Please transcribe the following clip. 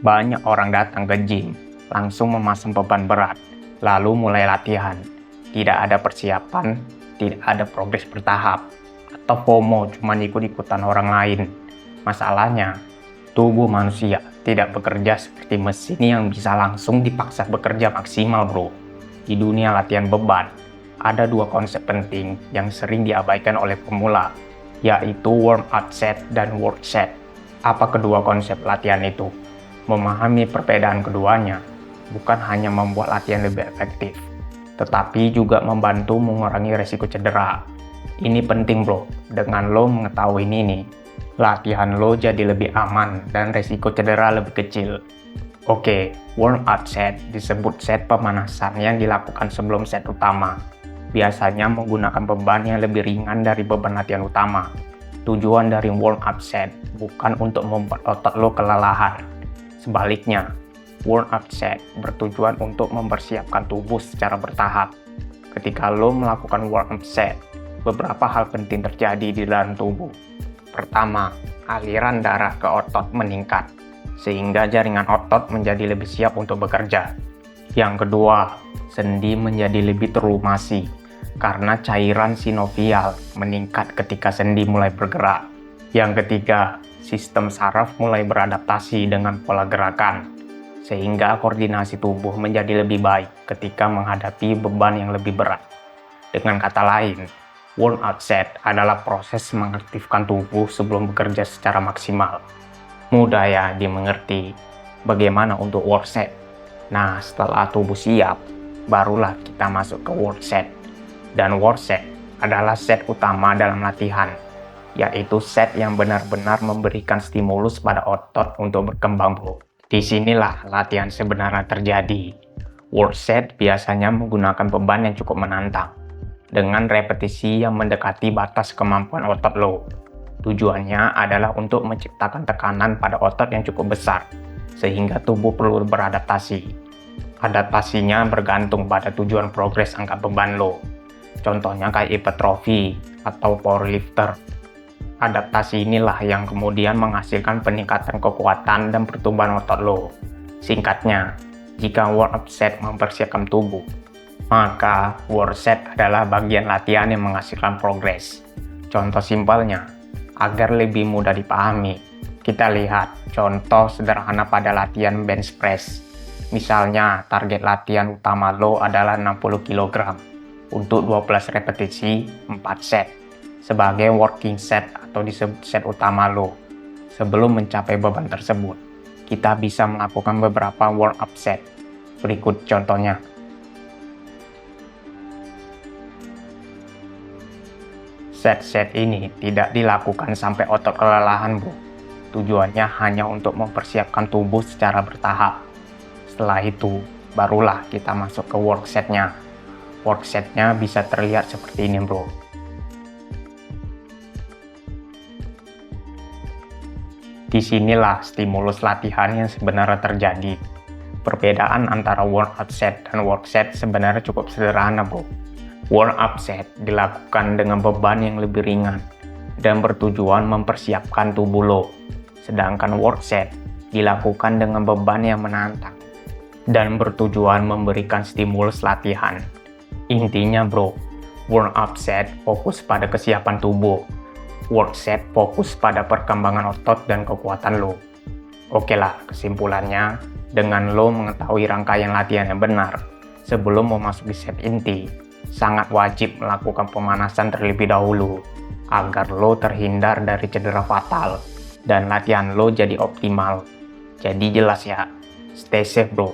Banyak orang datang ke gym, langsung memasang beban berat, lalu mulai latihan. Tidak ada persiapan, tidak ada progres bertahap, atau FOMO cuma ikut-ikutan orang lain. Masalahnya, tubuh manusia tidak bekerja seperti mesin yang bisa langsung dipaksa bekerja maksimal, bro. Di dunia latihan beban, ada dua konsep penting yang sering diabaikan oleh pemula, yaitu warm-up set dan work set. Apa kedua konsep latihan itu? Memahami perbedaan keduanya bukan hanya membuat latihan lebih efektif, tetapi juga membantu mengurangi resiko cedera. Ini penting, bro. Dengan lo mengetahui ini, latihan lo jadi lebih aman dan resiko cedera lebih kecil. Oke, warm-up set disebut set pemanasan yang dilakukan sebelum set utama. Biasanya menggunakan beban yang lebih ringan dari beban latihan utama. Tujuan dari warm-up set bukan untuk membuat otot lo kelelahan. Sebaliknya, warm-up set bertujuan untuk mempersiapkan tubuh secara bertahap. Ketika lo melakukan warm-up set, beberapa hal penting terjadi di dalam tubuh. Pertama, aliran darah ke otot meningkat, sehingga jaringan otot menjadi lebih siap untuk bekerja. Yang kedua, sendi menjadi lebih terlumasi, karena cairan sinovial meningkat ketika sendi mulai bergerak. Yang ketiga, sistem saraf mulai beradaptasi dengan pola gerakan, sehingga koordinasi tubuh menjadi lebih baik ketika menghadapi beban yang lebih berat. Dengan kata lain, warm-up set adalah proses mengaktifkan tubuh sebelum bekerja secara maksimal. Mudah ya dimengerti. Bagaimana untuk work set? Nah, setelah tubuh siap, barulah kita masuk ke work set. Dan work set adalah set utama dalam latihan, yaitu set yang benar-benar memberikan stimulus pada otot untuk berkembang, bro. Disinilah latihan sebenarnya terjadi. Work set biasanya menggunakan beban yang cukup menantang, dengan repetisi yang mendekati batas kemampuan otot lo. Tujuannya adalah untuk menciptakan tekanan pada otot yang cukup besar, sehingga tubuh perlu beradaptasi. Adaptasinya bergantung pada tujuan progres angkat beban lo. Contohnya kayak hipertrofi atau powerlifter. Adaptasi inilah yang kemudian menghasilkan peningkatan kekuatan dan pertumbuhan otot lo. Singkatnya, jika warm-up set mempersiapkan tubuh, maka work set adalah bagian latihan yang menghasilkan progres. Contoh simpelnya, agar lebih mudah dipahami, kita lihat contoh sederhana pada latihan bench press. Misalnya, target latihan utama lo adalah 60 kg untuk 12 repetisi 4 set sebagai working set atau disebut set utama lo. Sebelum mencapai beban tersebut, kita bisa melakukan beberapa warm-up set. Berikut contohnya. Set-set ini tidak dilakukan sampai otot kelelahan, bro. Tujuannya hanya untuk mempersiapkan tubuh secara bertahap. Setelah itu, barulah kita masuk ke work setnya. Work setnya bisa terlihat seperti ini, bro. Disinilah stimulus latihan yang sebenarnya terjadi. Perbedaan antara warm-up set dan work set sebenarnya cukup sederhana, bro. Warm-up set dilakukan dengan beban yang lebih ringan dan bertujuan mempersiapkan tubuh lo. Sedangkan work set dilakukan dengan beban yang menantang dan bertujuan memberikan stimulus latihan. Intinya, bro, warm-up set fokus pada kesiapan tubuh. Work set fokus pada perkembangan otot dan kekuatan lo. Oke lah, kesimpulannya, dengan lo mengetahui rangkaian latihan yang benar sebelum memasuki set inti, sangat wajib melakukan pemanasan terlebih dahulu agar lo terhindar dari cedera fatal dan latihan lo jadi optimal. Jadi jelas ya, stay safe, bro.